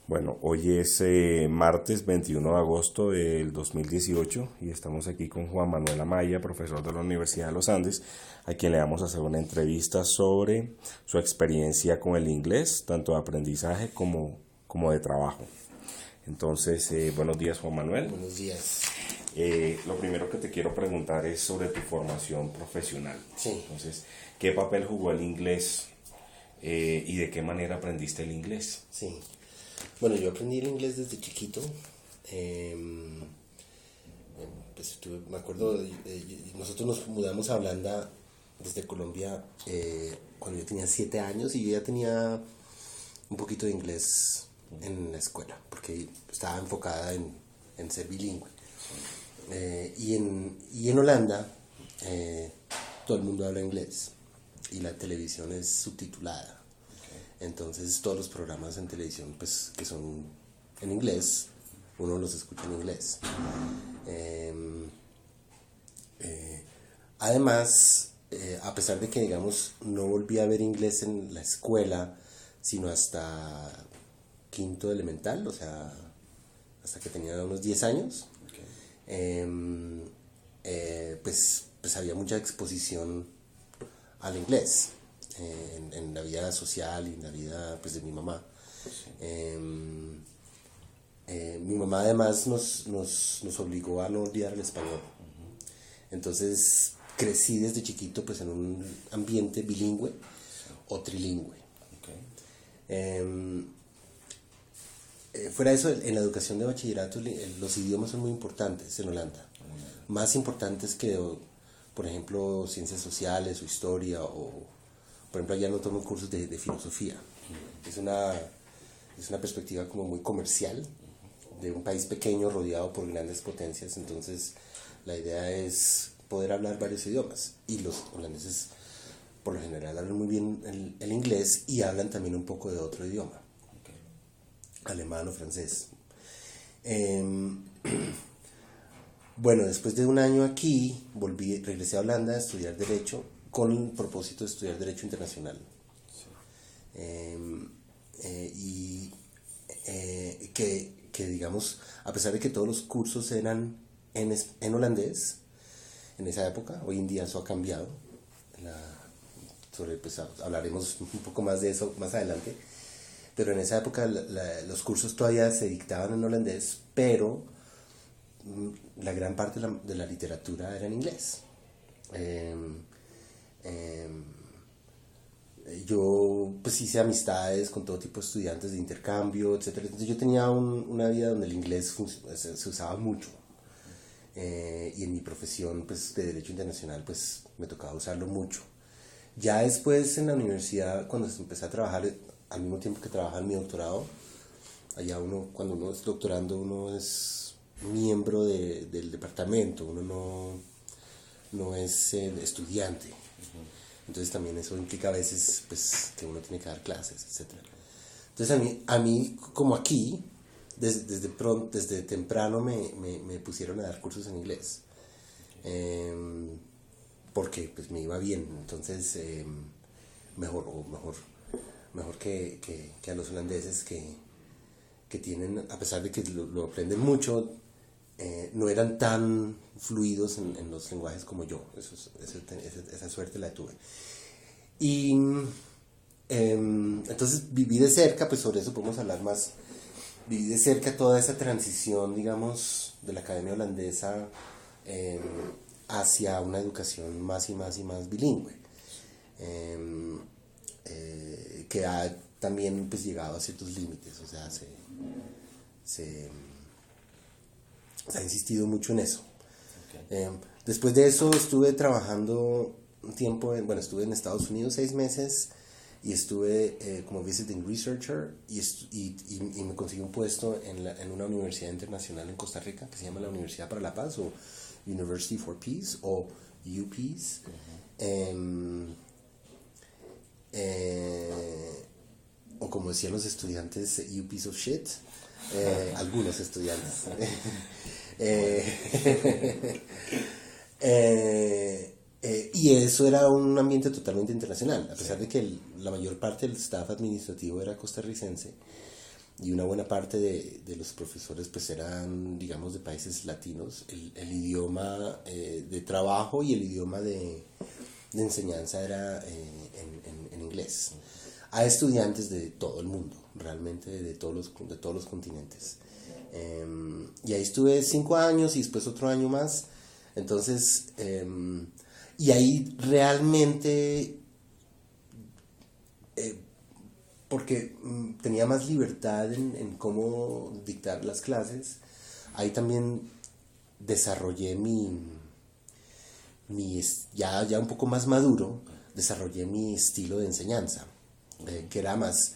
Bueno, hoy es martes 21 de agosto del 2018 y estamos aquí con Juan Manuel Amaya, profesor de la Universidad de los Andes, a quien le vamos a hacer una entrevista sobre su experiencia con el inglés, tanto de aprendizaje como de trabajo. Entonces, buenos días, Juan Manuel. Buenos días. Lo primero que te quiero preguntar es sobre tu formación profesional. Sí. Entonces, ¿qué papel jugó el inglés y de qué manera aprendiste el inglés? Sí. Bueno, yo aprendí el inglés desde chiquito. Me acuerdo, nosotros nos mudamos a Holanda desde Colombia cuando yo tenía 7 años y yo ya tenía un poquito de inglés en la escuela, porque estaba enfocada en ser bilingüe. Y en Holanda todo el mundo habla inglés y la televisión es subtitulada. Entonces todos los programas en televisión pues que son en inglés, uno los escucha en inglés. Además, a pesar de que digamos no volví a ver inglés en la escuela, sino hasta quinto elemental, o sea, hasta que tenía unos 10 años, pues había mucha exposición al inglés en la vida social y en la vida pues de mi mamá. Mi mamá además nos obligó a no olvidar el español. Entonces crecí desde chiquito pues en un ambiente bilingüe o trilingüe. Fuera de eso, en la educación de bachillerato los idiomas son muy importantes en Holanda. Más importantes que, por ejemplo, ciencias sociales o historia o, por ejemplo, allá no tomo cursos de filosofía. Es una perspectiva como muy comercial de un país pequeño rodeado por grandes potencias. Entonces, la idea es poder hablar varios idiomas. Y los holandeses, por lo general, hablan muy bien el inglés y hablan también un poco de otro idioma. Alemán o francés. Bueno, después de un año aquí, regresé a Holanda a estudiar Derecho con el propósito de estudiar Derecho Internacional. Y que digamos, a pesar de que todos los cursos eran en holandés, en esa época, hoy en día eso ha cambiado. Pues hablaremos un poco más de eso más adelante. Pero en esa época los cursos todavía se dictaban en holandés, pero la gran parte de la literatura era en inglés. Yo pues hice amistades con todo tipo de estudiantes de intercambio, etcétera. Entonces yo tenía una vida donde el inglés se usaba mucho. Y en mi profesión pues de Derecho Internacional pues me tocaba usarlo mucho. Ya después en la universidad, cuando empecé a trabajar, al mismo tiempo que trabajaba en mi doctorado, allá cuando uno es doctorando, uno es miembro del departamento, uno no es estudiante. Entonces también eso implica a veces pues, que uno tiene que dar clases, etc. Entonces a mí como aquí, desde temprano me pusieron a dar cursos en inglés. Porque pues me iba bien, entonces mejor que a los holandeses que tienen, a pesar de que lo aprenden mucho, no eran tan fluidos en los lenguajes como yo. Esa suerte la tuve. Y entonces viví de cerca, pues sobre eso podemos hablar más, viví de cerca toda esa transición, digamos, de la academia holandesa hacia una educación más y más y más bilingüe. Que ha también pues llegado a ciertos límites, o sea, se ha insistido mucho en eso. Después de eso estuve trabajando un tiempo, estuve en Estados Unidos 6 meses y estuve como visiting researcher y me conseguí un puesto en una universidad internacional en Costa Rica que se llama la Universidad para la Paz o University for Peace o UPeace. O como decían los estudiantes, you piece of shit. Algunos estudiantes. Y eso era un ambiente totalmente internacional, a pesar de que la mayor parte del staff administrativo era costarricense. y una buena parte de los profesores pues eran, digamos, de países latinos. El idioma de trabajo y el idioma de enseñanza era en inglés. A estudiantes de todo el mundo, realmente de todos los continentes. Y ahí estuve 5 años y después otro año más. Entonces, y ahí realmente, porque tenía más libertad en cómo dictar las clases, ahí también desarrollé ya un poco más maduro, desarrollé mi estilo de enseñanza, que era más,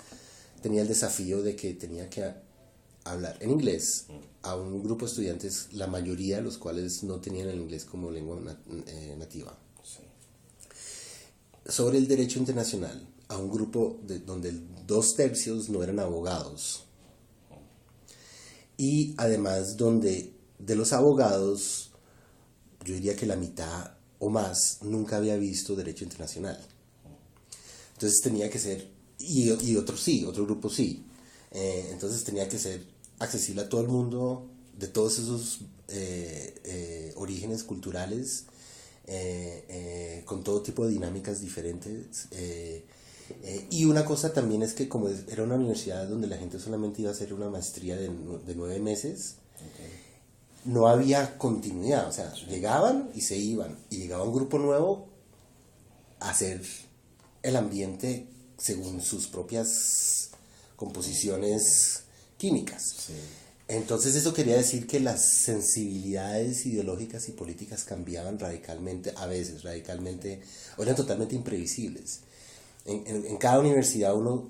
tenía el desafío de que tenía que hablar en inglés a un grupo de estudiantes, la mayoría de los cuales no tenían el inglés como lengua nativa. Sí. Sobre el derecho internacional, a un grupo donde 2/3 no eran abogados. Y además donde de los abogados, yo diría que la mitad o más nunca había visto derecho internacional. Entonces tenía que ser, y otros sí, otro grupo sí. Entonces tenía que ser accesible a todo el mundo, de todos esos orígenes culturales, con todo tipo de dinámicas diferentes. Y una cosa también es que como era una universidad donde la gente solamente iba a hacer una maestría de 9 meses, okay, no había continuidad, o sea, sí, llegaban y se iban, y llegaba un grupo nuevo a hacer el ambiente según sus propias composiciones químicas. Sí. Entonces eso quería decir que las sensibilidades ideológicas y políticas cambiaban radicalmente, a veces radicalmente, o eran totalmente imprevisibles. En cada universidad uno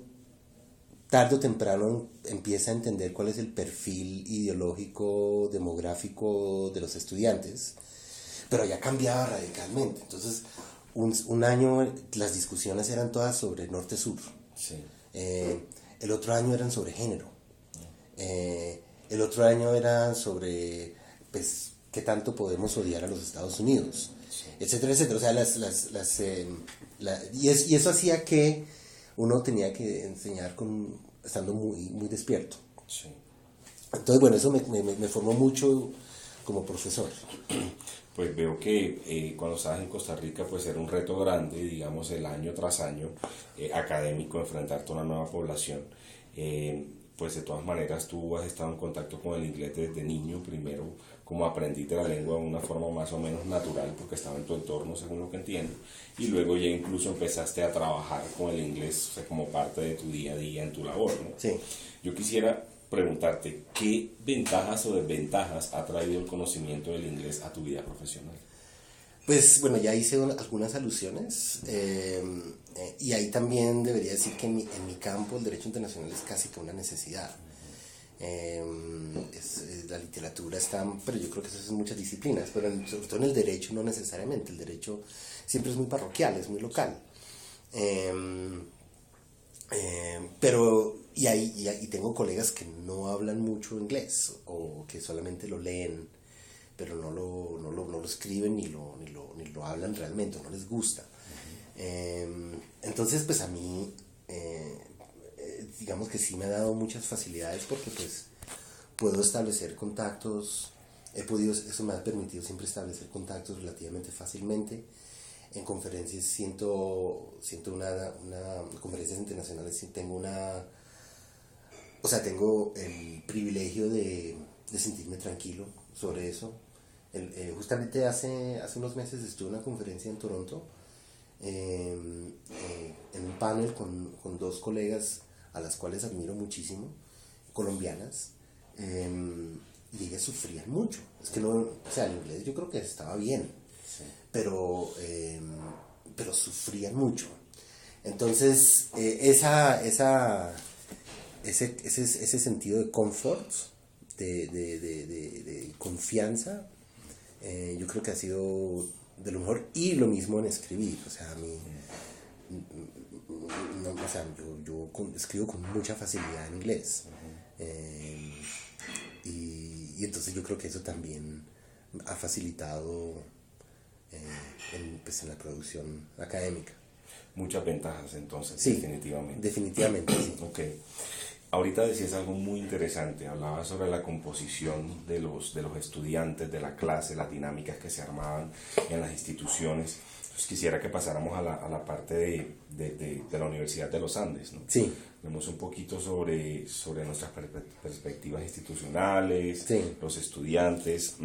tarde o temprano empieza a entender cuál es el perfil ideológico, demográfico de los estudiantes, pero ya cambiaba radicalmente. Entonces un año las discusiones eran todas sobre norte-sur, sí. El otro año eran sobre género, el otro año era sobre pues, qué tanto podemos odiar a los Estados Unidos, sí, etcétera, etcétera. O sea, y eso hacía que uno tenía que enseñar estando muy despierto. Sí. Entonces, bueno, eso me formó mucho como profesor. Pues veo que cuando estabas en Costa Rica, pues era un reto grande, digamos, el año tras año académico, enfrentarte a una nueva población. Pues de todas maneras tú has estado en contacto con el inglés desde niño, primero como aprendiste la lengua de una forma más o menos natural porque estaba en tu entorno según lo que entiendo, y luego ya incluso empezaste a trabajar con el inglés, o sea, como parte de tu día a día en tu labor, ¿no? Sí. Yo quisiera preguntarte, ¿qué ventajas o desventajas ha traído el conocimiento del inglés a tu vida profesional? Pues bueno, ya hice algunas alusiones y ahí también debería decir que en mi campo el derecho internacional es casi que una necesidad. La literatura está, pero yo creo que eso es en muchas disciplinas, pero sobre todo en el derecho no necesariamente. El derecho siempre es muy parroquial, es muy local. Pero y tengo colegas que no hablan mucho inglés o que solamente lo leen, pero no lo escriben ni lo hablan realmente, no les gusta. Entonces, pues a mí, digamos que sí me ha dado muchas facilidades porque pues puedo establecer contactos, eso me ha permitido siempre establecer contactos relativamente fácilmente. En conferencias siento conferencias internacionales, tengo el privilegio de sentirme tranquilo sobre eso. Justamente hace unos meses estuve en una conferencia en Toronto, en un panel con 2 colegas a las cuales admiro muchísimo, colombianas, y ellas sufrían mucho. Es que no, o sea, el inglés yo creo que estaba bien, sí, pero sufrían mucho. Entonces, ese sentido de confort, de confianza, yo creo que ha sido de lo mejor, y lo mismo en escribir. O sea, a mí, yo escribo con mucha facilidad en inglés, y entonces yo creo que eso también ha facilitado en la producción académica. Muchas ventajas entonces, sí, definitivamente. Definitivamente, sí. Ok. ahorita decías algo muy interesante, hablabas sobre la composición de los estudiantes, de la clase, las dinámicas que se armaban en las instituciones. Entonces quisiera que pasáramos a la parte de la Universidad de los Andes, ¿no? Sí. Vemos un poquito sobre nuestras perspectivas institucionales, Sí. los estudiantes.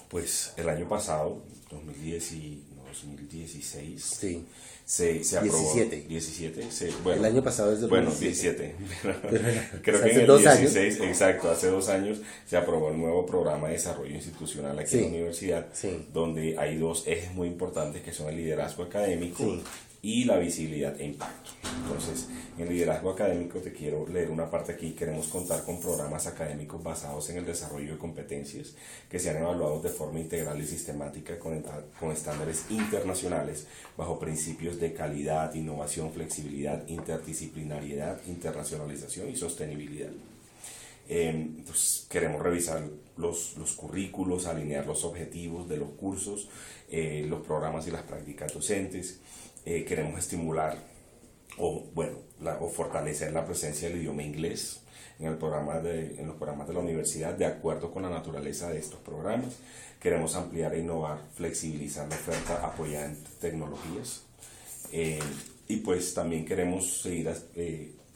Pues el año pasado, 2016, Sí. se aprobó 17. 17, El año pasado es 2017. Bueno, 17. Creo o sea, que en hace el 2 16, exacto, hace 2 años se aprobó el nuevo programa de desarrollo institucional aquí en la universidad, donde hay 2 ejes muy importantes que son el liderazgo académico y la visibilidad e impacto. Entonces, en liderazgo académico te quiero leer una parte aquí. Queremos contar con programas académicos basados en el desarrollo de competencias que sean evaluados de forma integral y sistemática con estándares internacionales bajo principios de calidad, innovación, flexibilidad, interdisciplinariedad, internacionalización y sostenibilidad. Entonces, queremos revisar los currículos, alinear los objetivos de los cursos, los programas y las prácticas docentes. Queremos estimular o fortalecer la presencia del idioma inglés en los programas de la universidad de acuerdo con la naturaleza de estos programas. Queremos ampliar e innovar, flexibilizar la oferta apoyada en tecnologías, y pues también queremos seguir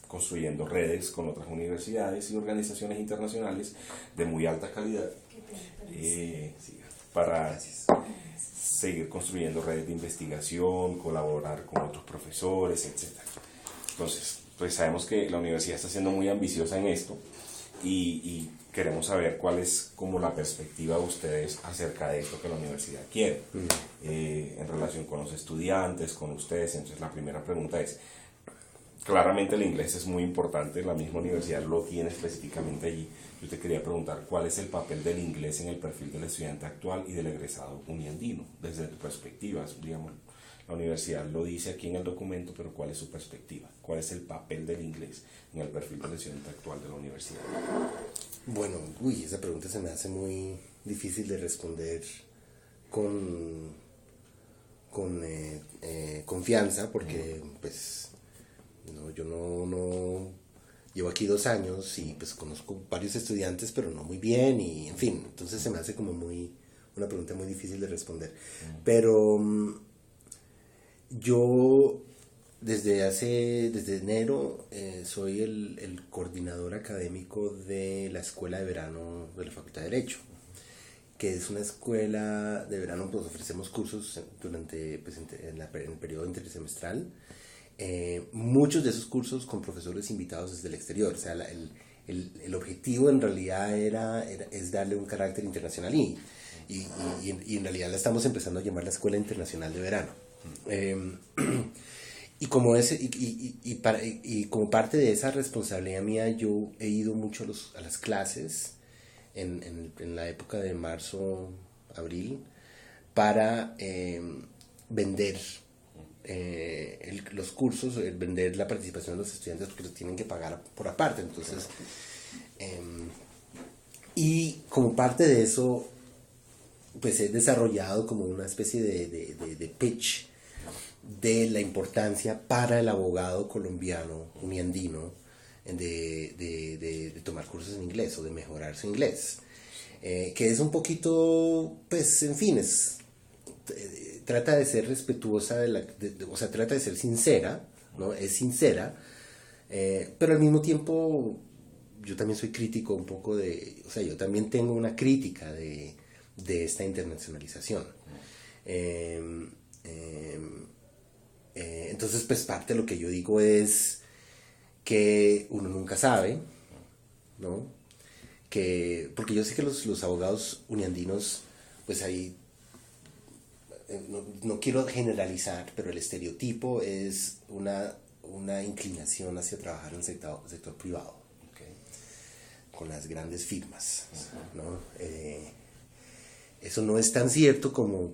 construyendo redes con otras universidades y organizaciones internacionales de muy alta calidad, para seguir construyendo redes de investigación, colaborar con otros profesores, etc. Entonces, pues sabemos que la universidad está siendo muy ambiciosa en esto y queremos saber cuál es como la perspectiva de ustedes acerca de esto que la universidad quiere, en relación con los estudiantes, con ustedes. Entonces, la primera pregunta es, claramente el inglés es muy importante, la misma universidad lo tiene específicamente allí. Yo te quería preguntar cuál es el papel del inglés en el perfil del estudiante actual y del egresado uniandino, desde tu perspectiva. Digamos, la universidad lo dice aquí en el documento, pero ¿cuál es su perspectiva? ¿Cuál es el papel del inglés en el perfil del estudiante actual de la universidad? Bueno, esa pregunta se me hace muy difícil de responder con confianza, porque pues yo no llevo aquí 2 años y pues conozco varios estudiantes, pero no muy bien, y en fin, entonces se me hace como una pregunta muy difícil de responder. Pero yo desde enero soy el coordinador académico de la escuela de verano de la Facultad de Derecho, que es una escuela de verano. Pues ofrecemos cursos durante en el periodo intersemestral, muchos de esos cursos con profesores invitados desde el exterior. O sea, el objetivo en realidad es darle un carácter internacional, y en realidad la estamos empezando a llamar la Escuela Internacional de Verano. Y como como parte de esa responsabilidad mía, yo he ido mucho a las clases en la época de marzo, abril, para vender los cursos, vender la participación de los estudiantes, porque los tienen que pagar por aparte. Entonces, y como parte de eso, pues he desarrollado como una especie de pitch de la importancia para el abogado colombiano uniandino de tomar cursos en inglés o de mejorar su inglés, que es un poquito, pues en fin, trata de ser respetuosa o sea, trata de ser sincera, ¿no? Es sincera, pero al mismo tiempo yo también soy crítico un poco o sea, yo también tengo una crítica de esta internacionalización. Entonces, pues parte de lo que yo digo es que uno nunca sabe, ¿no? Porque yo sé que los abogados uniandinos, pues ahí, no quiero generalizar, pero el estereotipo es una inclinación hacia trabajar en el sector privado, con las grandes firmas, ¿no? Eso no es tan cierto como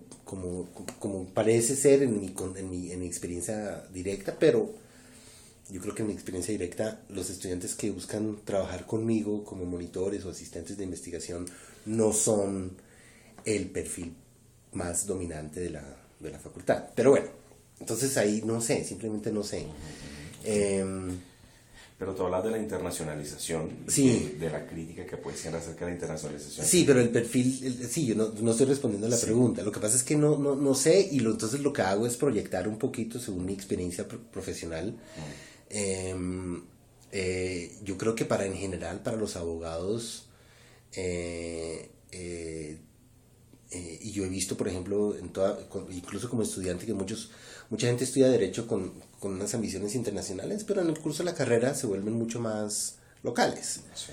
parece ser en mi experiencia directa, pero yo creo que en mi experiencia directa, los estudiantes que buscan trabajar conmigo como monitores o asistentes de investigación no son el perfil más dominante de la facultad. Pero bueno, entonces ahí no sé, simplemente no sé. Pero tú hablas de la internacionalización, Sí. de la crítica que puede ser acerca de la internacionalización. Sí, pero el perfil, sí, yo no estoy respondiendo a la pregunta. Lo que pasa es que no sé y entonces lo que hago es proyectar un poquito según mi experiencia profesional. Yo creo que en general, para los abogados, y yo he visto, por ejemplo, incluso como estudiante, que mucha gente estudia Derecho con unas ambiciones internacionales, pero en el curso de la carrera se vuelven mucho más locales. Sí.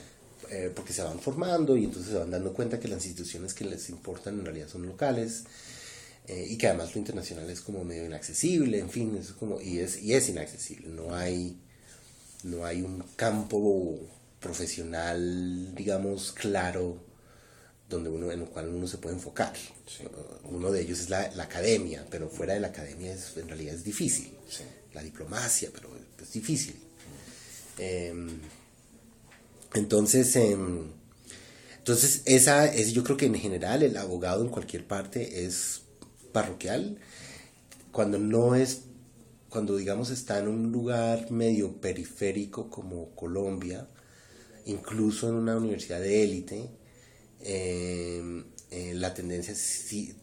Porque se van formando y entonces se van dando cuenta que las instituciones que les importan en realidad son locales, y que además lo internacional es como medio inaccesible, en fin, y es inaccesible. No hay un campo profesional, digamos, claro en el cual uno se puede enfocar. Sí. Uno de ellos es la academia, pero fuera de la academia en realidad es difícil. Sí. La diplomacia, pero es difícil. Entonces, yo creo que en general el abogado en cualquier parte es parroquial. Cuando digamos está en un lugar medio periférico como Colombia, incluso en una universidad de élite, la tendencia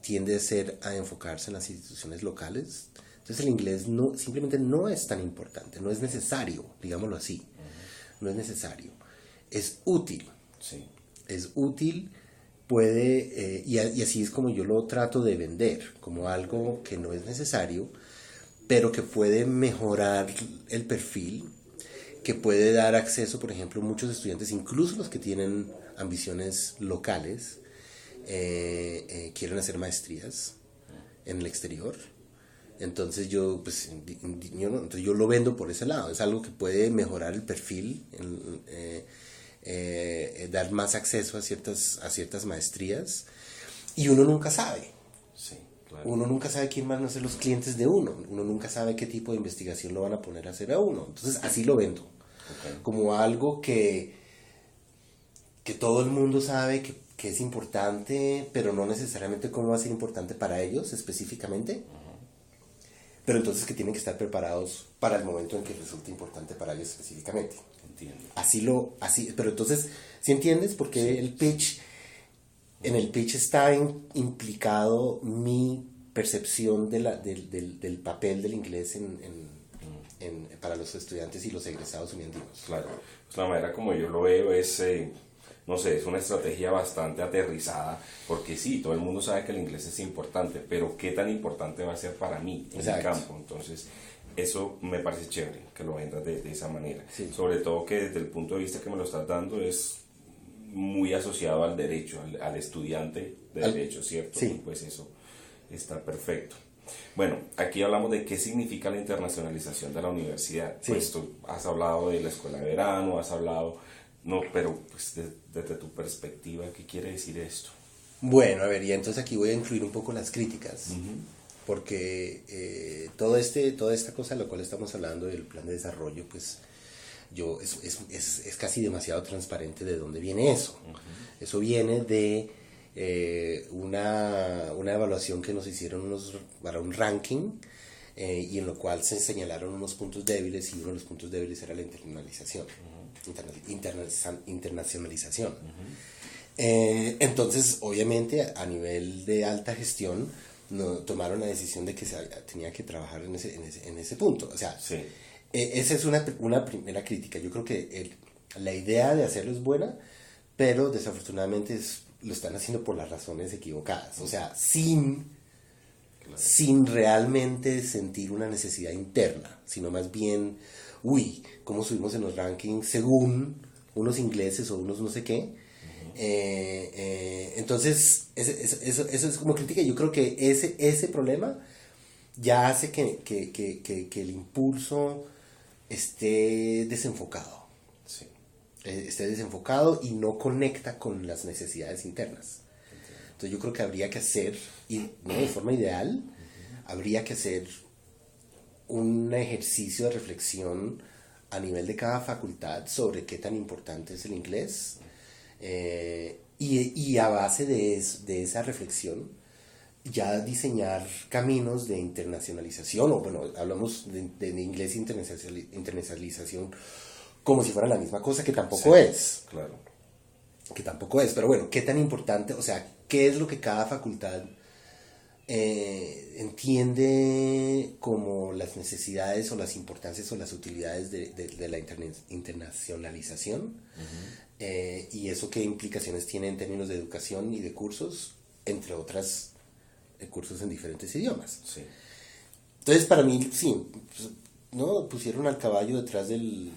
tiende a enfocarse en las instituciones locales. Entonces el inglés simplemente no es tan importante, no es necesario, digámoslo así. No es necesario. Es útil. Sí. Es útil, y así es como yo lo trato de vender, como algo que no es necesario, pero que puede mejorar el perfil, que puede dar acceso, por ejemplo, muchos estudiantes, incluso los que tienen ambiciones locales, quieren hacer maestrías en el exterior. Entonces entonces yo lo vendo por ese lado. Es algo que puede mejorar el perfil, dar más acceso a ciertas maestrías, y uno nunca sabe. Sí, claro. Uno nunca sabe quién van a ser los clientes de uno. Uno nunca sabe qué tipo de investigación lo van a poner a hacer a uno. Entonces así lo vendo. Okay. Como algo que todo el mundo sabe que es importante, pero no necesariamente cómo va a ser importante para ellos específicamente. Pero entonces que tienen que estar preparados para el momento en que resulte importante para ellos específicamente. Entiendo. Pero entonces, ¿sí entiendes? Porque en el pitch está implicado mi percepción del papel del inglés para los estudiantes y los egresados uniondinos. Claro. Pues la manera como yo lo veo es, no sé, es una estrategia bastante aterrizada, porque sí, todo el mundo sabe que el inglés es importante, pero ¿qué tan importante va a ser para mí en el campo? Entonces, eso me parece chévere, que lo vendas de esa manera. Sí. Sobre todo que desde el punto de vista que me lo estás dando es muy asociado al derecho, al estudiante de derecho, ¿cierto? Sí. Y pues eso está perfecto. Bueno, aquí hablamos de qué significa la internacionalización de la universidad. Sí. Pues tú has hablado de la escuela de verano, pero pues desde tu perspectiva, ¿qué quiere decir esto? Bueno, a ver, y entonces aquí voy a incluir un poco las críticas, porque toda esta cosa de la cual estamos hablando, del plan de desarrollo, pues es casi demasiado transparente de dónde viene eso. Eso viene de una evaluación que nos hicieron para un ranking, y en lo cual se señalaron unos puntos débiles, y uno de los puntos débiles era la internacionalización. Entonces, obviamente, a nivel de alta gestión, tomaron la decisión de que se tenía que trabajar en ese punto. O sea, sí. Esa es una primera crítica. Yo creo que la idea de hacerlo es buena, pero desafortunadamente lo están haciendo por las razones equivocadas. O sea, sin realmente sentir una necesidad interna, sino más bien, cómo subimos en los rankings según unos ingleses o unos no sé qué. Entonces, eso es como crítica. Yo creo que ese problema ya hace que el impulso esté desenfocado. Sí. Esté desenfocado y no conecta con las necesidades internas. Entonces yo creo que habría que hacer, de forma ideal, habría que hacer un ejercicio de reflexión a nivel de cada facultad sobre qué tan importante es el inglés, y a base de esa reflexión ya diseñar caminos de internacionalización, o bueno, hablamos de inglés internacionalización como si fuera la misma cosa, que tampoco es. Claro. Que tampoco es, pero bueno, ¿qué tan importante? O sea, ¿qué es lo que cada facultad entiende como las necesidades o las importancias o las utilidades de la internacionalización? Y eso qué implicaciones tiene en términos de educación y de cursos, entre otras cursos en diferentes idiomas. Sí. Entonces, para mí, sí, pues, ¿no? Pusieron al caballo detrás de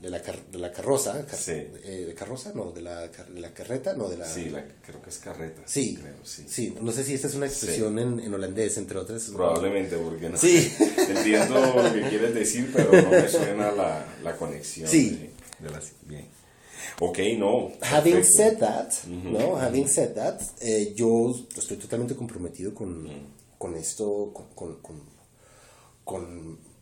la carroza. Sí. ¿De carroza? No, de la carreta, no, de la... Sí, creo que es carreta. Sí, creo, sí. sí, no sé si esta es una expresión en holandés, entre otras. Probablemente, porque no. Sí. Entiendo lo que quieres decir, pero no me suena la conexión. Sí. Bien. Ok, no. Having perfecto. said that, ¿no? Having said that, yo estoy totalmente comprometido con esto, con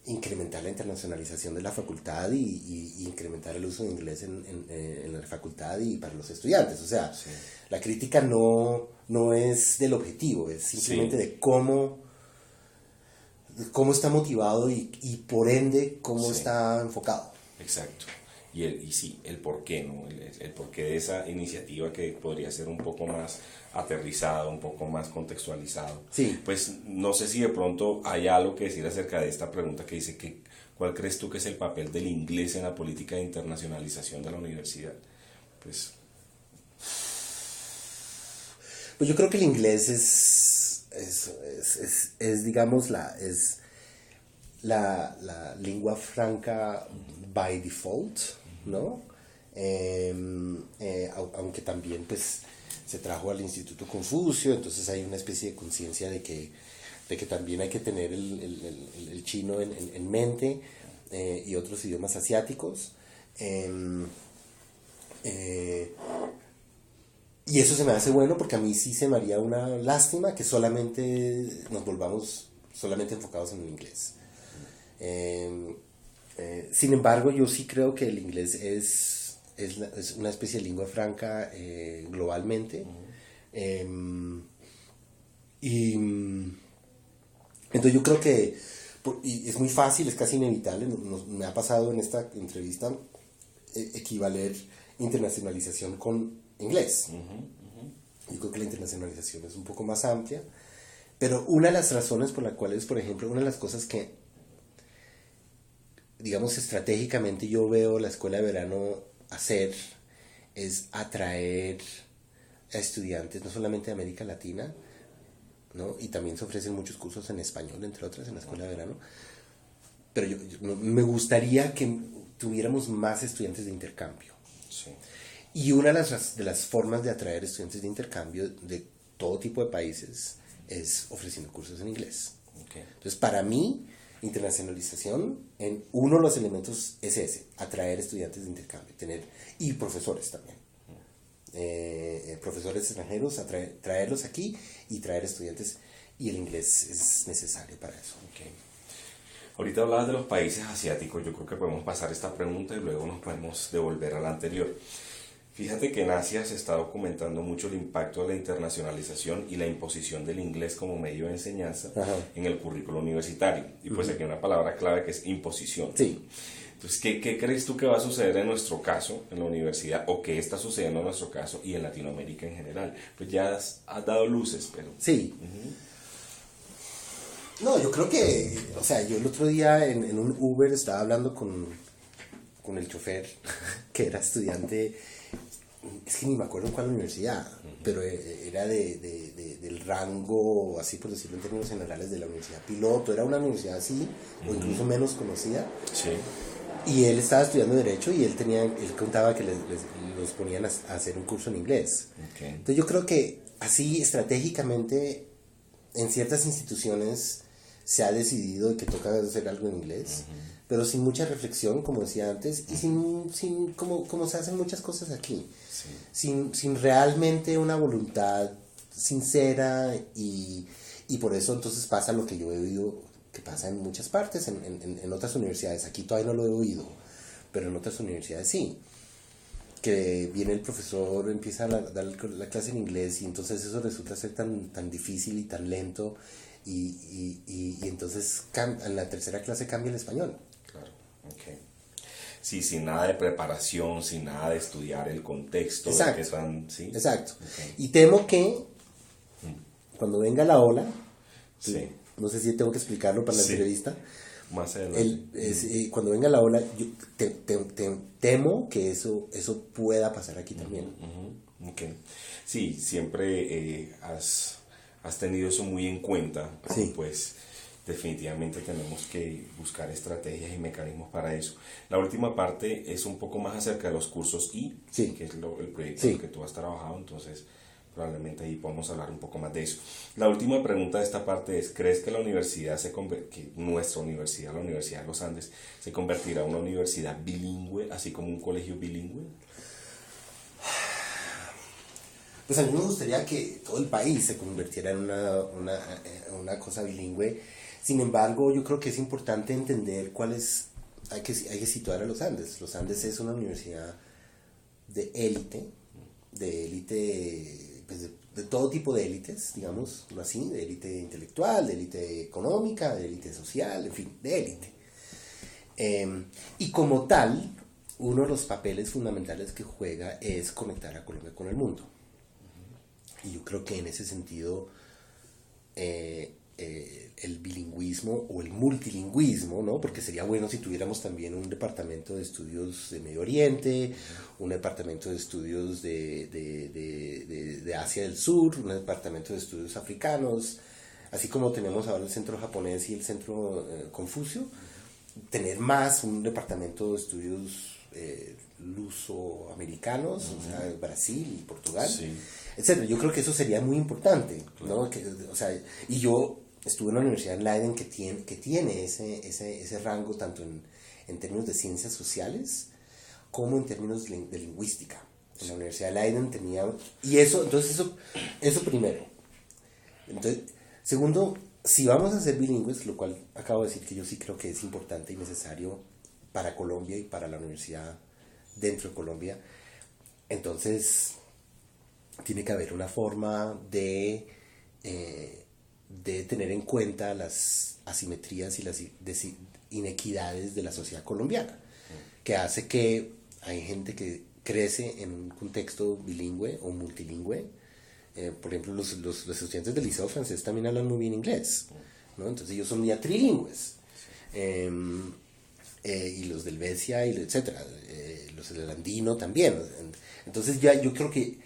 incrementar la internacionalización de la facultad y incrementar el uso de inglés en la facultad y para los estudiantes. O sea, Sí. la crítica no es del objetivo, es simplemente Sí. de cómo está motivado y por ende cómo Sí. está enfocado. Exacto. Y sí, el porqué, ¿no? El porqué de esa iniciativa que podría ser un poco más aterrizado, un poco más contextualizado. Sí. Pues no sé si de pronto hay algo que decir acerca de esta pregunta que dice que ¿cuál crees tú que es el papel del inglés en la política de internacionalización de la universidad? Pues Pues yo creo que el inglés es digamos, la lengua franca by default, ¿no? Aunque también, pues, se trajo al Instituto Confucio, entonces hay una especie de conciencia de que también hay que tener el chino en mente, y otros idiomas asiáticos. Y eso se me hace bueno porque a mí sí se me haría una lástima que solamente nos volvamos solamente enfocados en el inglés. Sin embargo, yo sí creo que el inglés es una especie de lengua franca globalmente. Y entonces yo creo que y es muy fácil, es casi inevitable, me ha pasado en esta entrevista equivaler internacionalización con inglés. Yo creo que la internacionalización es un poco más amplia, pero una de las razones por las cuales, por ejemplo, una de las cosas que, digamos, estratégicamente yo veo la escuela de verano hacer es atraer a estudiantes, no solamente de América Latina, ¿no? Y también se ofrecen muchos cursos en español, entre otras, en la escuela de verano, pero me gustaría que tuviéramos más estudiantes de intercambio. sí. Y una de las formas de atraer estudiantes de intercambio de todo tipo de países es ofreciendo cursos en inglés. Okay. Entonces, para mí, internacionalización, uno de los elementos es ese, atraer estudiantes de intercambio, y profesores también. Profesores extranjeros, traerlos aquí y traer estudiantes, y el inglés es necesario para eso. Okay. Ahorita hablabas de los países asiáticos, yo creo que podemos pasar esta pregunta y luego nos podemos devolver a la anterior. Fíjate que en Asia se está documentando mucho el impacto de la internacionalización y la imposición del inglés como medio de enseñanza en el currículo universitario. Y pues aquí hay una palabra clave que es imposición. Sí. Entonces, ¿qué crees tú que va a suceder en nuestro caso, en la universidad, o qué está sucediendo en nuestro caso y en Latinoamérica en general? Pues ya has dado luces, pero... Sí. No, yo creo que, o sea, yo el otro día en un Uber estaba hablando con el chofer, que era estudiante, es que ni me acuerdo en cuál universidad, pero era del rango, así por decirlo en términos generales, de la universidad piloto, era una universidad así, o incluso menos conocida. Sí. Y él estaba estudiando Derecho y él contaba que los ponían a hacer un curso en inglés. Okay. Entonces yo creo que así estratégicamente en ciertas instituciones se ha decidido que toca hacer algo en inglés, pero sin mucha reflexión, como decía antes, y sin como se hacen muchas cosas aquí, sin realmente una voluntad sincera, y por eso entonces pasa lo que yo he oído que pasa en muchas partes, en otras universidades. Aquí todavía no lo he oído, pero en otras universidades sí. Que viene el profesor, empieza a dar la clase en inglés y entonces eso resulta ser tan difícil y tan lento y entonces en la tercera clase cambia el español. Claro, ok. Sí, sin nada de preparación, sin nada de estudiar el contexto. Exacto. De qué están, ¿sí? Exacto. Okay. Y temo que cuando venga la ola, Sí. no sé si tengo que explicarlo para la Sí. entrevista, Más adelante. cuando venga la ola, yo temo que eso pueda pasar aquí también. Ujú, ok. Sí, siempre has tenido eso muy en cuenta. Sí. Pues definitivamente tenemos que buscar estrategias y mecanismos para eso. La última parte es un poco más acerca de los cursos I, Sí. que es el proyecto Sí. en el que tú has trabajado, entonces probablemente ahí podemos hablar un poco más de eso. La última pregunta de esta parte es, ¿crees que la universidad que nuestra universidad, la Universidad de los Andes, se convertirá en una universidad bilingüe, así como un colegio bilingüe? Pues a mí me gustaría que todo el país se convirtiera en una cosa bilingüe. Sin embargo, yo creo que es importante entender hay que situar a los Andes. Los Andes es una universidad de élite, pues de todo tipo de élites, digamos, así, de élite intelectual, de élite económica, de élite social, en fin, de élite. Y como tal, uno de los papeles fundamentales que juega es conectar a Colombia con el mundo. Y yo creo que en ese sentido el bilingüismo o el multilingüismo, ¿no? Porque sería bueno si tuviéramos también un departamento de estudios de Medio Oriente, un departamento de estudios de Asia del Sur, un departamento de estudios africanos, así como tenemos ahora el centro japonés y el centro Confucio, tener más un departamento de estudios lusoamericanos, o sea, Brasil y Portugal, Sí. etcétera. Yo creo que eso sería muy importante, ¿no? O sea, y yo estuve en la Universidad de Leiden que tiene ese rango tanto en términos de ciencias sociales como en términos de lingüística. En la Universidad de Leiden tenía... Y eso primero. Entonces, segundo, si vamos a ser bilingües, lo cual acabo de decir que yo sí creo que es importante y necesario para Colombia y para la universidad dentro de Colombia, entonces tiene que haber una forma de tener en cuenta las asimetrías y las inequidades de la sociedad colombiana, que hace que hay gente que crece en un contexto bilingüe o multilingüe. Por ejemplo, los estudiantes del Liceo francés también hablan muy bien inglés, ¿no? Entonces ellos son ya trilingües. Y los del Besia, y etcétera, los del Andino también. Entonces ya yo creo que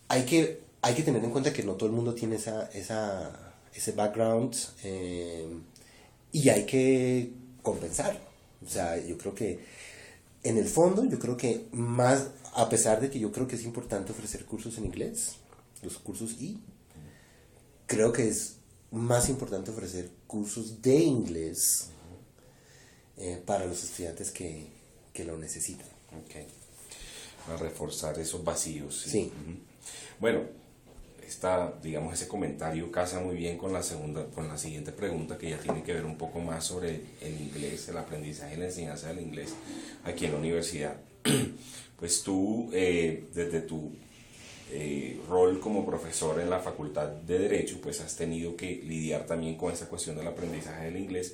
hay que tener en cuenta que no todo el mundo tiene ese background, y hay que compensar. O sea, yo creo que en el fondo, yo creo que más, a pesar de que yo creo que es importante ofrecer cursos en inglés, los cursos I, creo que es más importante ofrecer cursos de inglés para los estudiantes que lo necesitan. Okay. A reforzar esos vacíos. Sí. Uh-huh. Bueno, digamos, ese comentario casa muy bien con la siguiente pregunta, que ya tiene que ver un poco más sobre el inglés, el aprendizaje y la enseñanza del inglés aquí en la universidad. Pues tú, desde tu rol como profesor en la Facultad de Derecho, pues has tenido que lidiar también con esa cuestión del aprendizaje del inglés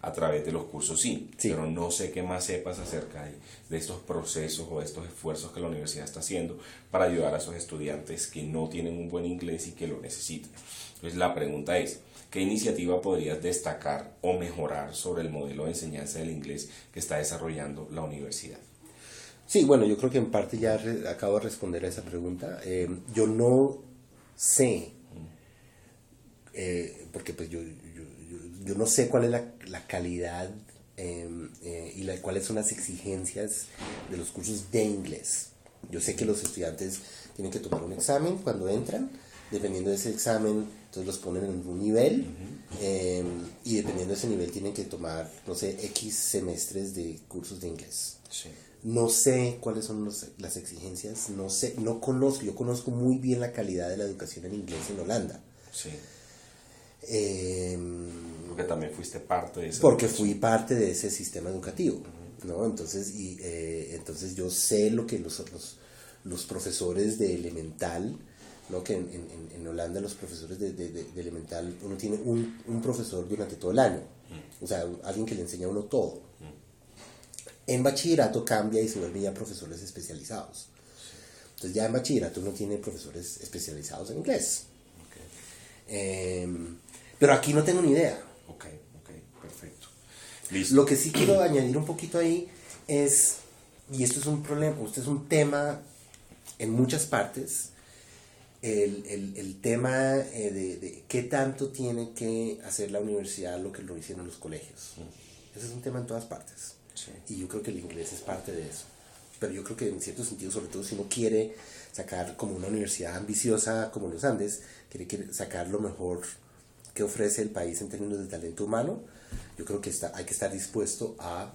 a través de los cursos sí, pero no sé qué más sepas acerca de estos procesos o de estos esfuerzos que la universidad está haciendo para ayudar a esos estudiantes que no tienen un buen inglés y que lo necesitan. Entonces la pregunta es, ¿qué iniciativa podrías destacar o mejorar sobre el modelo de enseñanza del inglés que está desarrollando la universidad? Sí, bueno, yo creo que en parte ya acabo de responder a esa pregunta. Yo no sé, porque pues yo no sé cuál es la calidad y cuáles son las exigencias de los cursos de inglés. Yo sé que los estudiantes tienen que tomar un examen cuando entran, dependiendo de ese examen, entonces los ponen en un nivel, y dependiendo de ese nivel tienen que tomar, no sé, X semestres de cursos de inglés. Sí. No sé cuáles son las exigencias, no conozco, yo conozco muy bien la calidad de la educación en inglés en Holanda. Sí. Porque también fuiste parte de eso. Porque fui parte de ese sistema educativo, ¿no? Entonces, entonces yo sé lo que los profesores de elemental, ¿no? Que en Holanda los profesores de elemental, uno tiene un profesor durante todo el año, o sea, alguien que le enseña a uno todo. En bachillerato cambia y se vuelven ya profesores especializados. Entonces ya en bachillerato uno tiene profesores especializados en inglés. Pero aquí no tengo ni idea. Ok, perfecto. Listo. Lo que sí quiero añadir un poquito ahí es, y esto es un problema, esto es un tema en muchas partes, el tema de qué tanto tiene que hacer la universidad lo que lo hicieron los colegios. Ese es un tema en todas partes. Sí. Y yo creo que el inglés es parte de eso. Pero yo creo que en cierto sentido, sobre todo si uno quiere sacar como una universidad ambiciosa como los Andes, quiere sacar lo mejor que ofrece el país en términos de talento humano, yo creo que hay que estar dispuesto a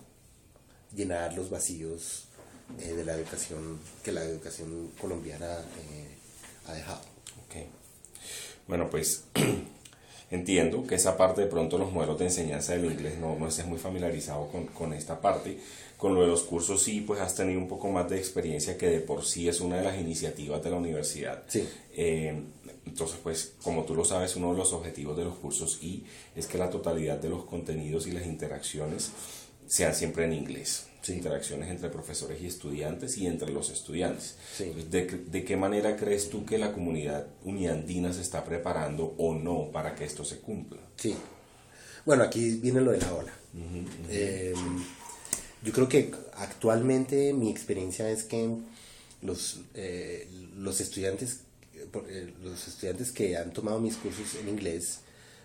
llenar los vacíos de la educación que la educación colombiana ha dejado. Ok. Bueno, pues entiendo que esa parte de pronto los modelos de enseñanza del inglés no estés muy familiarizado con esta parte. Con lo de los cursos sí, pues has tenido un poco más de experiencia, que de por sí es una de las iniciativas de la universidad. Sí. Entonces, pues como tú lo sabes, uno de los objetivos de los cursos es que la totalidad de los contenidos y las interacciones sean siempre en inglés. Sí. Interacciones entre profesores y estudiantes y entre los estudiantes. Sí. ¿De qué manera crees tú que la comunidad uniandina se está preparando o no para que esto se cumpla? Sí. Bueno, aquí viene lo de la ola. Yo creo que actualmente mi experiencia es que los estudiantes que han tomado mis cursos en inglés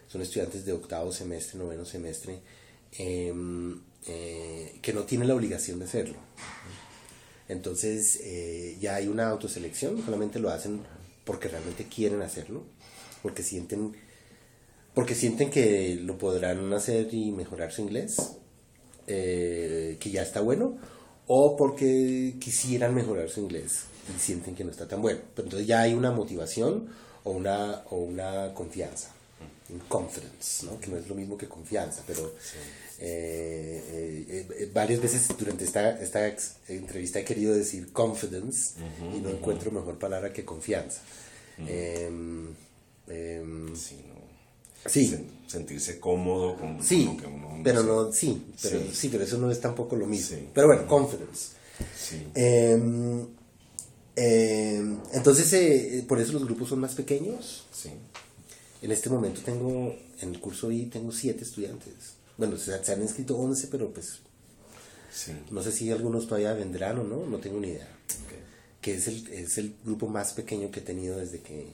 son estudiantes de octavo semestre, noveno semestre, que no tienen la obligación de hacerlo. Entonces ya hay una autoselección, solamente lo hacen porque realmente quieren hacerlo, porque sienten que lo podrán hacer y mejorar su inglés, que ya está bueno, o porque quisieran mejorar su inglés y sienten que no está tan bueno. Pero entonces ya hay una motivación o una confianza, un confidence, ¿no? Que no es lo mismo que confianza, pero varias veces durante esta entrevista he querido decir confidence y no encuentro mejor palabra que confianza. Sí. Sentirse cómodo con sí, lo que uno pero sé. no, sí, pero eso no es tampoco lo mismo. Sí. Pero bueno, confidence. Sí. Entonces, por eso los grupos son más pequeños. Sí. En este momento en el curso I tengo 7 estudiantes. Bueno, se han inscrito 11, pero pues Sí. no sé si algunos todavía vendrán o no tengo ni idea. Okay. Que es el grupo más pequeño que he tenido desde que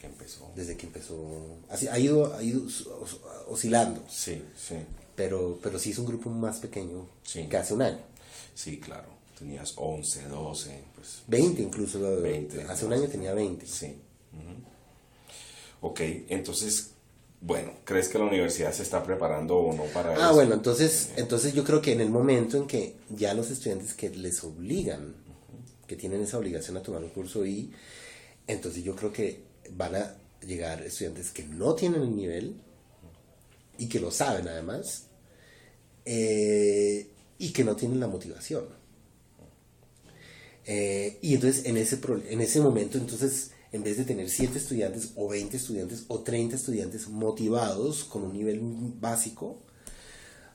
empezó. Así, ha ido oscilando. Sí. Pero sí es un grupo más pequeño Sí. que hace un año. Sí, claro. Tenías 11, 12, pues 20 incluso. 20, hace un año tenía 20. Sí. Ok, entonces, bueno, ¿crees que la universidad se está preparando o no para eso? Bueno, entonces yo creo que en el momento en que ya los estudiantes que les obligan, que tienen esa obligación a tomar un curso I, entonces yo creo que van a llegar estudiantes que no tienen el nivel y que lo saben además, y que no tienen la motivación. Y entonces en ese momento, entonces, en vez de tener 7 estudiantes o 20 estudiantes o 30 estudiantes motivados con un nivel básico,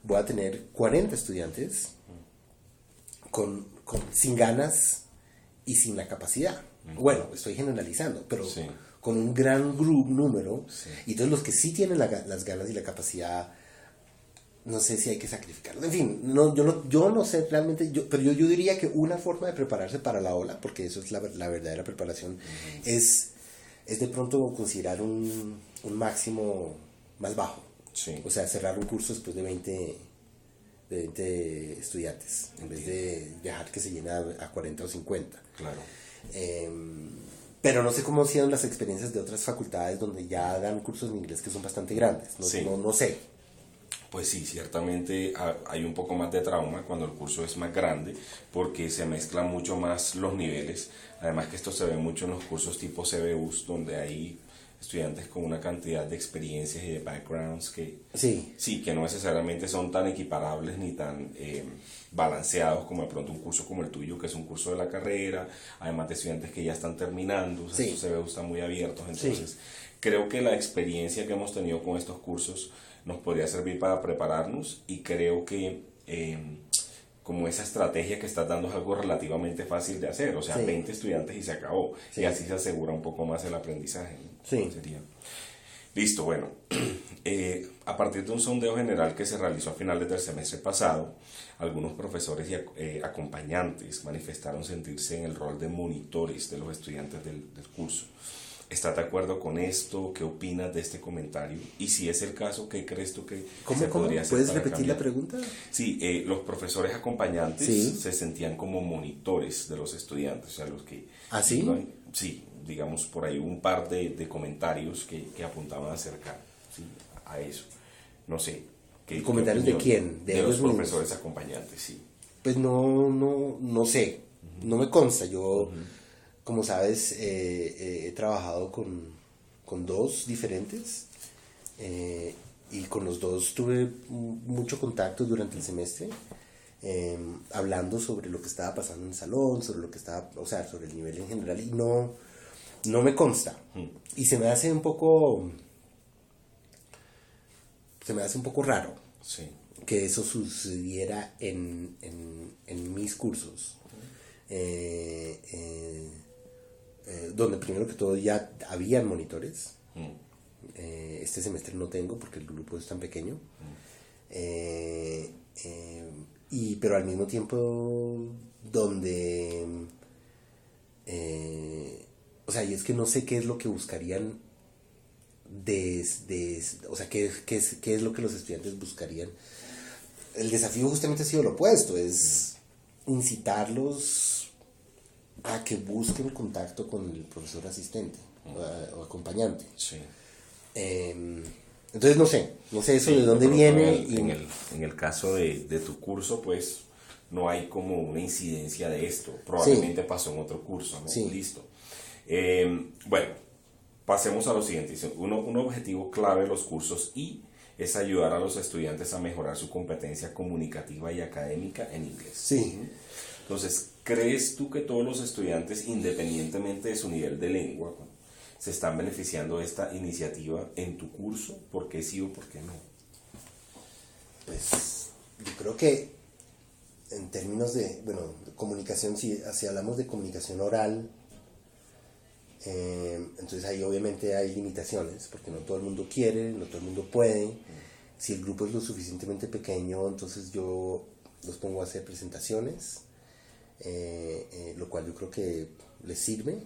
voy a tener 40 estudiantes sin ganas y sin la capacidad. Bueno, estoy generalizando, pero sí. Con un gran número. Sí. Y entonces los que sí tienen las ganas y la capacidad, no sé si hay que sacrificarlo. En fin, yo no sé realmente, pero yo diría que una forma de prepararse para la ola, porque eso es la verdadera preparación, es de pronto considerar un máximo más bajo. Sí. O sea, cerrar un curso después de 20 estudiantes, en vez de dejar que se llene a 40 o 50. Claro. Pero no sé cómo han sido las experiencias de otras facultades donde ya dan cursos en inglés que son bastante grandes. No sé. Pues sí, ciertamente hay un poco más de trauma cuando el curso es más grande, porque se mezclan mucho más los niveles. Además que esto se ve mucho en los cursos tipo CBUs, donde hay estudiantes con una cantidad de experiencias y de backgrounds que que no necesariamente son tan equiparables ni tan balanceados como de pronto un curso como el tuyo, que es un curso de la carrera, además de estudiantes que ya están terminando. O sea, estos CBUs están muy abiertos. Entonces creo que la experiencia que hemos tenido con estos cursos nos podría servir para prepararnos, y creo que como esa estrategia que estás dando es algo relativamente fácil de hacer, o sea, Sí. 20 estudiantes y se acabó, Sí. y así se asegura un poco más el aprendizaje, ¿no? Sí. Sería. Listo, bueno, a partir de un sondeo general que se realizó a finales del semestre pasado, algunos profesores y acompañantes manifestaron sentirse en el rol de monitores de los estudiantes del curso. ¿Estás de acuerdo con esto? ¿Qué opinas de este comentario? Y si es el caso, ¿qué crees tú que ¿Cómo, se cómo? podría hacer ¿Puedes para repetir la cambiar? pregunta? Sí, los profesores acompañantes Sí. se sentían como monitores de los estudiantes, o sea, los que ¿Ah, sí? iban, sí, digamos por ahí un par de comentarios que apuntaban acerca, sí, a eso. No sé. ¿Comentarios de opinión? quién? ¿De De los ellos mismos? profesores acompañantes, sí. Pues no sé, no me consta. Yo, como sabes, he trabajado con dos diferentes y con los dos tuve mucho contacto durante el semestre, hablando sobre lo que estaba pasando en el salón, sobre lo que estaba, o sea, sobre el nivel en general, y no me consta. Y se me hace un poco raro Sí. que eso sucediera en mis cursos, donde primero que todo ya habían monitores. Este semestre no tengo porque el grupo es tan pequeño. Pero al mismo tiempo donde... o sea, y es que no sé qué es lo que buscarían o sea, qué es lo que los estudiantes buscarían. El desafío justamente ha sido lo opuesto, es incitarlos a que busquen contacto con el profesor asistente o acompañante. Sí. Entonces no sé eso Sí, de dónde pronto viene. en el caso de tu curso, pues no hay como una incidencia de esto. Probablemente pasó en otro curso, ¿no? Sí. Listo. Bueno, pasemos a lo siguiente. Dice, un objetivo clave de los cursos I es ayudar a los estudiantes a mejorar su competencia comunicativa y académica en inglés. Sí. Entonces, ¿crees tú que todos los estudiantes, independientemente de su nivel de lengua, se están beneficiando de esta iniciativa en tu curso? ¿Por qué sí o por qué no? Pues yo creo que en términos de comunicación, si hablamos de comunicación oral, entonces ahí obviamente hay limitaciones, porque no todo el mundo quiere, no todo el mundo puede. Si el grupo es lo suficientemente pequeño, entonces yo los pongo a hacer presentaciones, lo cual yo creo que les sirve.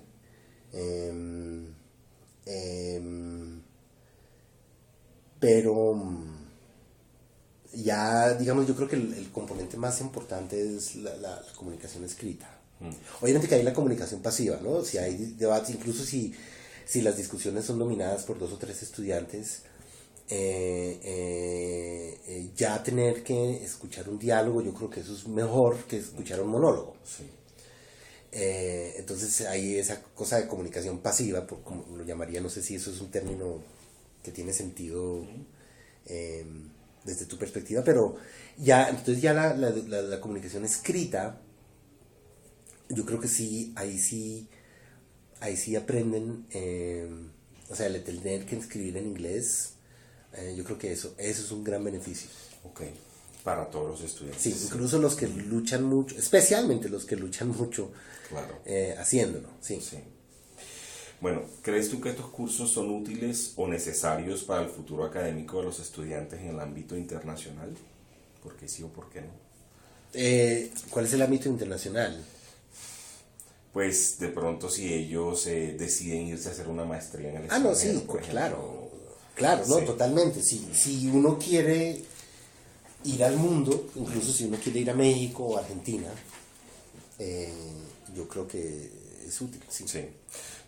Pero ya, digamos, yo creo que el componente más importante es la comunicación escrita. Obviamente que hay la comunicación pasiva, ¿no? Si hay debates, incluso si las discusiones son dominadas por 2 o 3 estudiantes, ya tener que escuchar un diálogo, yo creo que eso es mejor que escuchar un monólogo. Sí. Entonces hay esa cosa de comunicación pasiva, como lo llamaría, no sé si eso es un término que tiene sentido desde tu perspectiva, pero ya, entonces ya la comunicación escrita, yo creo que sí, ahí sí aprenden, o sea, el tener que escribir en inglés, yo creo que eso es un gran beneficio. Ok, para todos los estudiantes. Sí, incluso los que luchan mucho, especialmente los que luchan mucho, Claro. haciéndolo, sí. Sí. Bueno, ¿crees tú que estos cursos son útiles o necesarios para el futuro académico de los estudiantes en el ámbito internacional? ¿Por qué sí o por qué no? ¿Cuál es el ámbito internacional? Pues de pronto si ellos deciden irse a hacer una maestría en el No, extranjero, sí, por ejemplo. claro, no, Sí. totalmente. Si uno quiere ir al mundo, incluso si uno quiere ir a México o Argentina, yo creo que es útil, sí. Sí.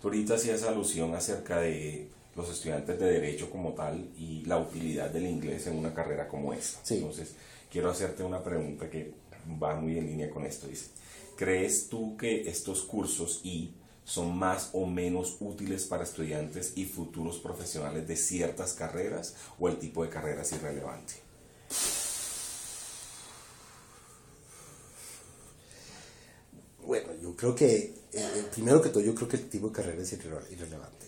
Tú ahorita hacías alusión acerca de los estudiantes de Derecho como tal y la utilidad del inglés en una carrera como esta. Sí. Entonces, quiero hacerte una pregunta que va muy en línea con esto. Dice, ¿crees tú que estos cursos son más o menos útiles para estudiantes y futuros profesionales de ciertas carreras o el tipo de carrera es irrelevante? Bueno, yo creo que, primero que todo, yo creo que el tipo de carrera es irrelevante.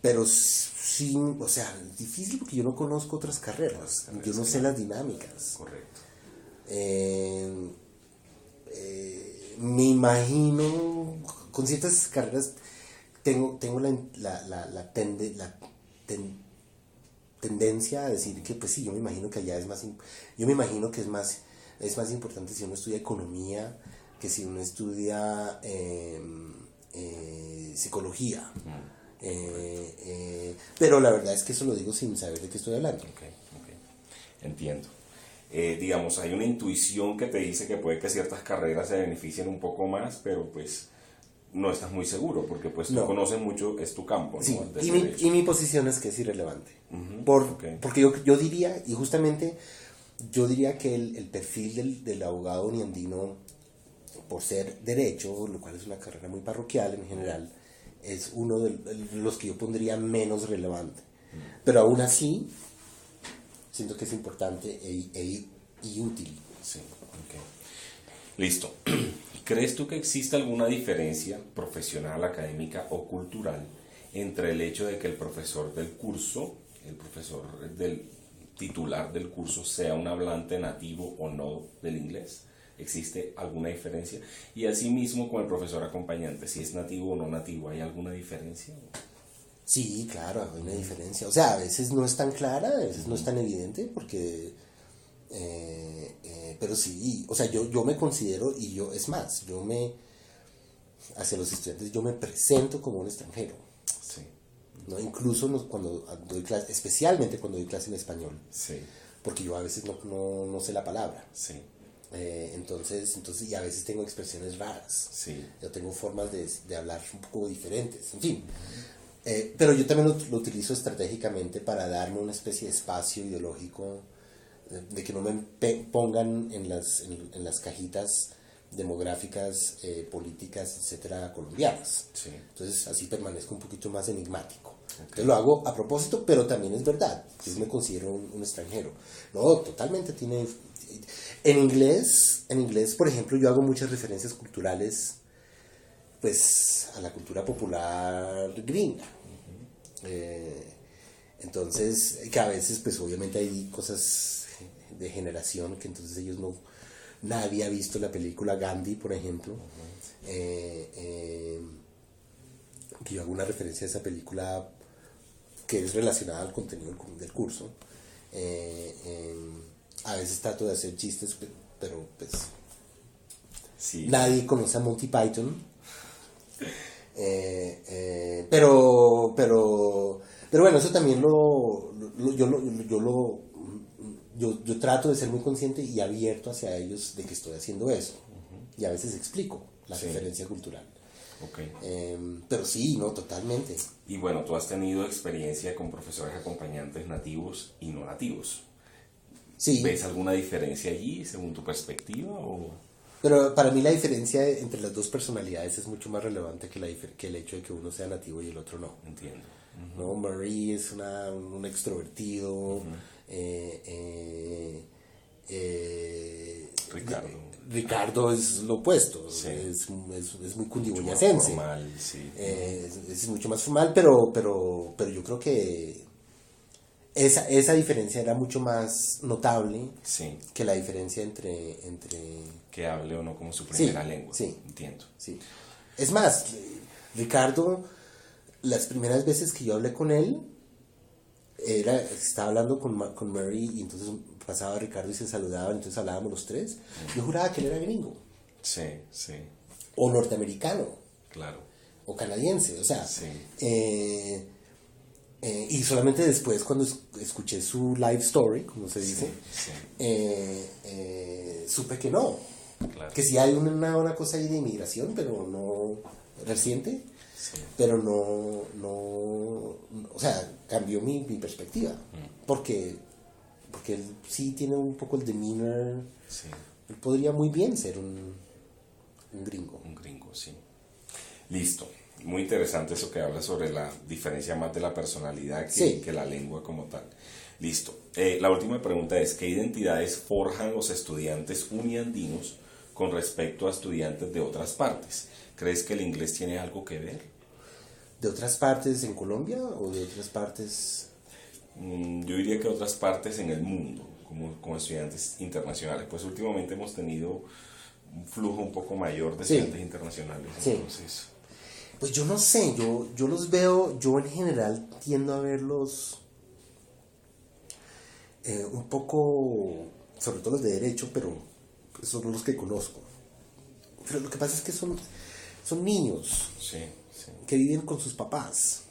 pero sí, o sea, es difícil porque yo no conozco otras carreras, yo no sé las dinámicas. Correcto. Me imagino, con ciertas carreras tengo tendencia a decir que pues sí, yo me imagino que allá yo me imagino que es más importante si uno estudia economía que si uno estudia psicología. Pero la verdad es que eso lo digo sin saber de qué estoy hablando. Okay. Entiendo. Digamos, hay una intuición que te dice que puede que ciertas carreras se beneficien un poco más, pero pues no estás muy seguro, porque pues tú conoces mucho, es tu campo, ¿no? Sí, y mi posición es que es irrelevante. Porque yo diría, y justamente yo diría que el perfil del abogado uniandino, por ser derecho, lo cual es una carrera muy parroquial en general, es uno de los que yo pondría menos relevante. Pero aún así, siento que es importante y útil. Sí, listo. ¿Crees tú que existe alguna diferencia profesional, académica o cultural entre el hecho de que el profesor del curso, el profesor del titular del curso, sea un hablante nativo o no del inglés? ¿Existe alguna diferencia? Y asimismo con el profesor acompañante, si es nativo o no nativo, ¿hay alguna diferencia? Sí, claro, hay una diferencia. O sea, a veces no es tan clara, a veces no es tan evidente, porque... pero sí, o sea, yo me considero, es más, hacia los estudiantes, yo me presento como un extranjero. Sí. ¿No? Incluso cuando doy clase, especialmente cuando doy clase en español. Sí. Porque yo a veces no sé la palabra. Sí. Entonces, y a veces tengo expresiones raras. Sí. Yo tengo formas de hablar un poco diferentes, en fin. Pero yo también lo utilizo estratégicamente para darme una especie de espacio ideológico, de que no me pongan en las cajitas demográficas, políticas, etcétera, colombianas. Sí. Entonces así permanezco un poquito más enigmático. Entonces lo hago a propósito, pero también es verdad. Yo me considero un extranjero. No, totalmente tiene... En inglés, por ejemplo, yo hago muchas referencias culturales, pues, a la cultura popular gringa. Entonces, que a veces, pues, obviamente hay cosas de generación que entonces ellos nadie ha visto la película Gandhi, por ejemplo. Que yo hago una referencia a esa película que es relacionada al contenido del curso. A veces trato de hacer chistes, pero pues sí. Nadie conoce a Monty Python. Pero bueno, eso también yo trato de ser muy consciente y abierto hacia ellos de que estoy haciendo eso. Y a veces explico la referencia cultural. Okay. Pero sí, no, totalmente. Y bueno, tú has tenido experiencia con profesores acompañantes nativos y no nativos. Sí. ¿Ves alguna diferencia allí según tu perspectiva? O... Pero para mí la diferencia entre las dos personalidades es mucho más relevante que el hecho de que uno sea nativo y el otro no. Entiendo. ¿No? Marie es un extrovertido. Ricardo es lo opuesto. Sí. Es muy cundiboyacense. Formal, sí. Es mucho más formal, pero yo creo que esa diferencia era mucho más notable que la diferencia entre... Que hable o no como su primera lengua. Sí. Entiendo. Sí. Es más, Ricardo, las primeras veces que yo hablé con él, estaba hablando con Mary y entonces pasaba Ricardo y se saludaban, entonces hablábamos los tres. Yo juraba que él era gringo. Sí. O norteamericano. Claro. O canadiense, o sea... Sí. Y solamente después, cuando escuché su live story, como se dice, supe que no. Claro. Que sí hay una cosa ahí de inmigración, pero no reciente, pero no, o sea, cambió mi perspectiva. Porque él sí tiene un poco el demeanor. Sí. Él podría muy bien ser un gringo. Un gringo, sí. Listo. Muy interesante eso que habla sobre la diferencia más de la personalidad que la lengua como tal. Listo. La última pregunta es, ¿qué identidades forjan los estudiantes uniandinos con respecto a estudiantes de otras partes? ¿Crees que el inglés tiene algo que ver? ¿De otras partes en Colombia o de otras partes? Yo diría que otras partes en el mundo, como estudiantes internacionales. Pues últimamente hemos tenido un flujo un poco mayor de Sí. estudiantes internacionales. Sí. Entonces, Pues yo no sé, yo los veo, yo en general tiendo a verlos un poco, sobre todo los de derecho, pero esos son los que conozco. Pero lo que pasa es que son niños sí, sí. que viven con sus papás.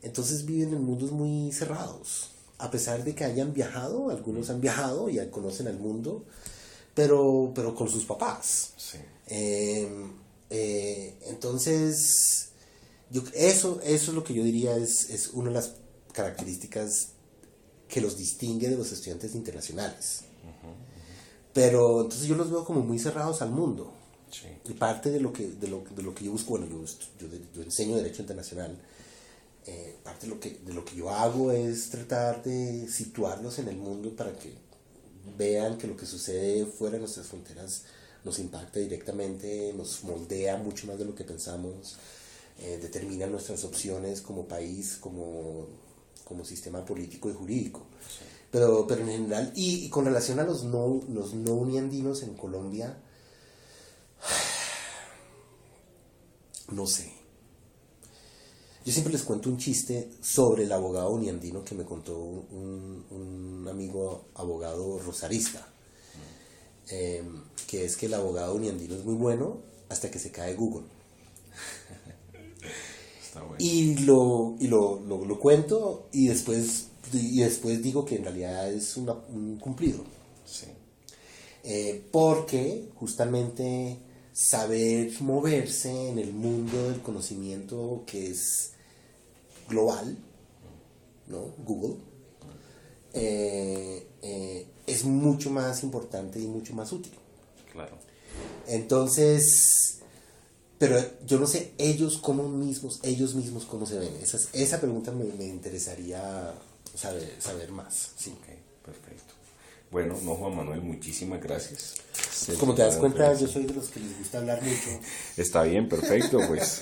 Entonces viven en mundos muy cerrados. A pesar de que hayan viajado, algunos han viajado y ya conocen al mundo, pero con sus papás. Sí. Entonces, eso es lo que yo diría es una de las características que los distingue de los estudiantes internacionales. Pero entonces yo los veo como muy cerrados al mundo. Sí. Y parte de lo que yo busco, bueno, yo enseño Derecho Internacional, parte de lo que yo hago es tratar de situarlos en el mundo para que vean que lo que sucede fuera de nuestras fronteras nos impacta directamente, nos moldea mucho más de lo que pensamos, determina nuestras opciones como país, como sistema político y jurídico. Sí. Pero en general, y con relación a los no uniandinos en Colombia, no sé. Yo siempre les cuento un chiste sobre el abogado uniandino que me contó un amigo abogado rosarista. Que es que el abogado uniandino es muy bueno hasta que se cae Google. Está bueno. Y lo cuento y después digo que en realidad es un cumplido. Sí. Porque justamente saber moverse en el mundo del conocimiento que es global, ¿no? Google, es mucho más importante y mucho más útil. Claro. Entonces, pero yo no sé ellos mismos cómo se ven. Esa pregunta me interesaría saber más. Sí. Ok, perfecto. Bueno, no, Juan Manuel, muchísimas gracias. Como te das cuenta, yo soy de los que les gusta hablar mucho. Está bien, perfecto, pues.